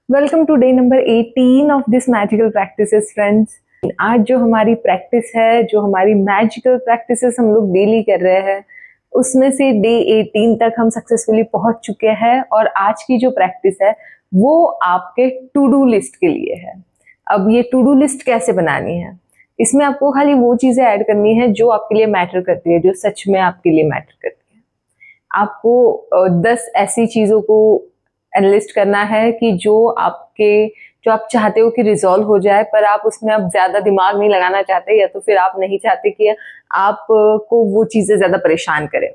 Welcome to day number 18 of this magical practices friends. आज जो हमारी प्रैक्टिस है, जो हमारी मैजिकल प्रैक्टिसेस हम लोग डेली कर रहे हैं, उसमें से डे 18 तक हम सक्सेसफुली पहुंच चुके हैं। और आज की जो प्रैक्टिस है वो आपके टू डू लिस्ट के लिए है। अब ये टू डू लिस्ट कैसे बनानी है, इसमें आपको खाली वो चीजें ऐड करनी है जो आपके लिए मैटर करती है, जो सच में आपके लिए मैटर करती है। आपको 10 ऐसी चीजों को एनालिस्ट करना है कि जो आप चाहते हो कि रिजॉल्व हो जाए, पर आप उसमें अब ज्यादा दिमाग नहीं लगाना चाहते, या तो फिर आप नहीं चाहते कि आपको वो चीजें ज्यादा परेशान करें।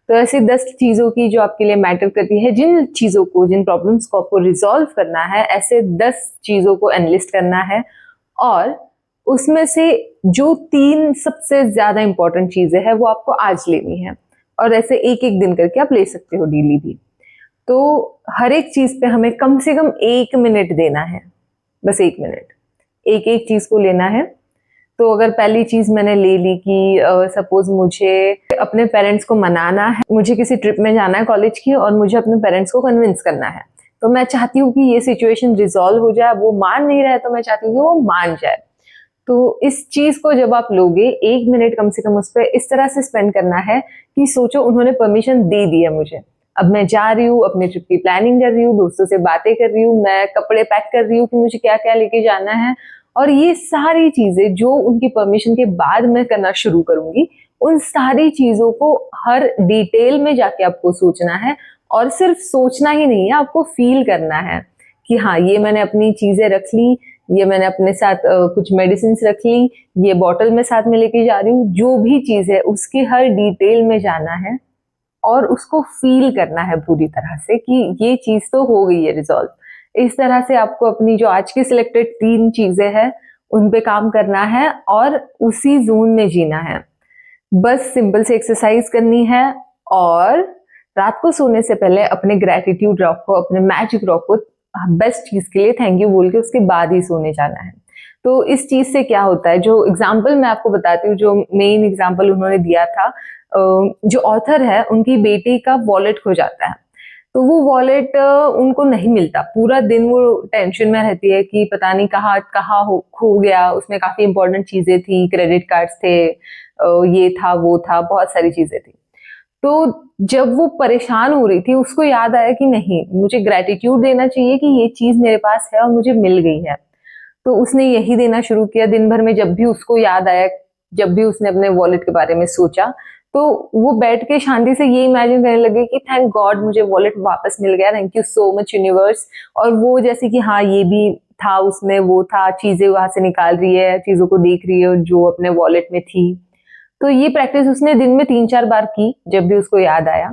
तो ऐसी 10 चीजों की जो आपके लिए मैटर करती है, जिन प्रॉब्लम्स को आपको रिजॉल्व करना है, ऐसे 10 चीजों को एनालिस्ट करना है। और उसमें से जो 3 सबसे ज्यादा इंपॉर्टेंट चीजें हैं वो आपको आज लेनी है, और ऐसे एक एक दिन करके आप ले सकते हो डेली भी। तो हर एक चीज पे हमें कम से कम 1 मिनट देना है, बस 1 मिनट एक एक चीज को लेना है। तो अगर पहली चीज मैंने ले ली कि सपोज मुझे अपने पेरेंट्स को मनाना है, मुझे किसी ट्रिप में जाना है कॉलेज की, और मुझे अपने पेरेंट्स को कन्विंस करना है, तो मैं चाहती हूँ कि ये सिचुएशन रिजॉल्व हो जाए। वो मान नहीं रहा है तो मैं चाहती हूँ कि वो मान जाए। तो इस चीज को जब आप लोगे, 1 मिनट कम से कम उस पर इस तरह से स्पेंड करना है कि सोचो उन्होंने परमिशन दे दी है मुझे, अब मैं जा रही हूँ, अपने ट्रिप की प्लानिंग कर रही हूँ, दोस्तों से बातें कर रही हूँ, मैं कपड़े पैक कर रही हूँ कि मुझे क्या क्या लेके जाना है। और ये सारी चीजें जो उनकी परमिशन के बाद मैं करना शुरू करूंगी, उन सारी चीजों को हर डिटेल में जाके आपको सोचना है। और सिर्फ सोचना ही नहीं है, आपको फील करना है कि हाँ, ये मैंने अपनी चीजें रख ली, ये मैंने अपने साथ कुछ मेडिसिन रख ली, ये बॉटल में साथ में लेके जा रही हूँ। जो भी चीज है उसकी हर डिटेल में जाना है और उसको फील करना है पूरी तरह से कि ये चीज तो हो गई है रिजॉल्व। इस तरह से आपको अपनी जो आज की सिलेक्टेड 3 चीजें हैं उन पे काम करना है और उसी जोन में जीना है। बस सिंपल से एक्सरसाइज करनी है, और रात को सोने से पहले अपने ग्रेटिट्यूड रॉक को, अपने मैजिक रॉक को बेस्ट चीज के लिए थैंक यू बोल के उसके बाद ही सोने जाना है। तो इस चीज से क्या होता है, जो एग्जाम्पल मैं आपको बताती हूँ, जो मेन एग्जाम्पल उन्होंने दिया था, जो ऑथर है उनकी बेटी का वॉलेट खो जाता है। तो वो वॉलेट उनको नहीं मिलता, पूरा दिन वो टेंशन में रहती है कि पता नहीं कहाँ कहाँ खो गया। उसमें काफी इंपॉर्टेंट चीजें थी, क्रेडिट कार्ड्स थे, ये था वो था, बहुत सारी चीजें थी। तो जब वो परेशान हो रही थी, उसको याद आया कि नहीं, मुझे ग्रेटिट्यूड देना चाहिए कि ये चीज मेरे पास है और मुझे मिल गई है। तो उसने यही देना शुरू किया दिन भर में। जब भी उसको याद आया, जब भी उसने अपने वॉलेट के बारे में सोचा, तो वो बैठ के शांति से ये इमेजिन करने लगे कि थैंक गॉड मुझे वॉलेट वापस मिल गया, thank you so much universe. और वो जैसे कि हाँ, ये भी था उसमें, वो था, चीजें वहां से निकाल रही है, चीजों को देख रही है जो अपने वॉलेट में थी। तो ये प्रैक्टिस उसने दिन में 3-4 बार की जब भी उसको याद आया।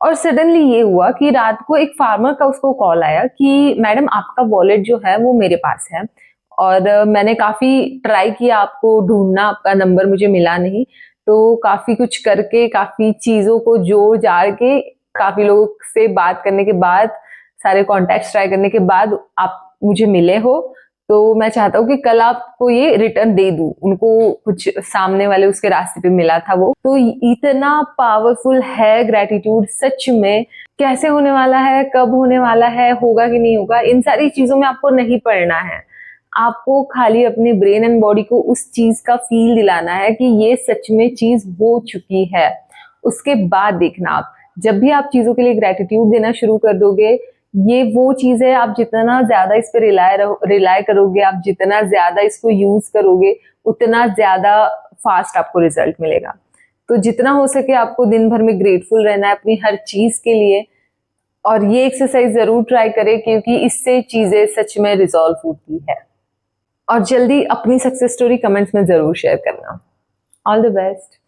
और सडनली ये हुआ कि रात को एक फार्मर का उसको कॉल आया कि मैडम, आपका वॉलेट जो है वो मेरे पास है, और मैंने काफी ट्राई किया आपको ढूंढना, आपका नंबर मुझे मिला नहीं। तो काफी कुछ करके, काफी चीजों को जोड़ जाड़ के, काफी लोगों से बात करने के बाद, सारे कॉन्टेक्ट ट्राई करने के बाद आप मुझे मिले हो। तो मैं चाहता हूँ कि कल आपको ये रिटर्न दे दूं। उनको कुछ सामने वाले उसके रास्ते पे मिला था वो। तो इतना पावरफुल है ग्रेटिट्यूड, सच में। कैसे होने वाला है, कब होने वाला है, होगा कि नहीं होगा, इन सारी चीजों में आपको नहीं पड़ना है। आपको खाली अपने ब्रेन एंड बॉडी को उस चीज का फील दिलाना है कि ये सच में चीज हो चुकी है। उसके बाद देखना, आप जब भी आप चीजों के लिए ग्रेटिट्यूड देना शुरू कर दोगे, ये वो चीज है, आप जितना ज्यादा इस पर रिलाय करोगे, आप जितना ज्यादा इसको यूज करोगे, उतना ज्यादा फास्ट आपको रिजल्ट मिलेगा। तो जितना हो सके आपको दिन भर में ग्रेटफुल रहना है अपनी हर चीज के लिए। और ये एक्सरसाइज जरूर ट्राई करें, क्योंकि इससे चीजें सच में रिजॉल्व होती है। और जल्दी अपनी सक्सेस स्टोरी कमेंट्स में जरूर शेयर करना। All the best.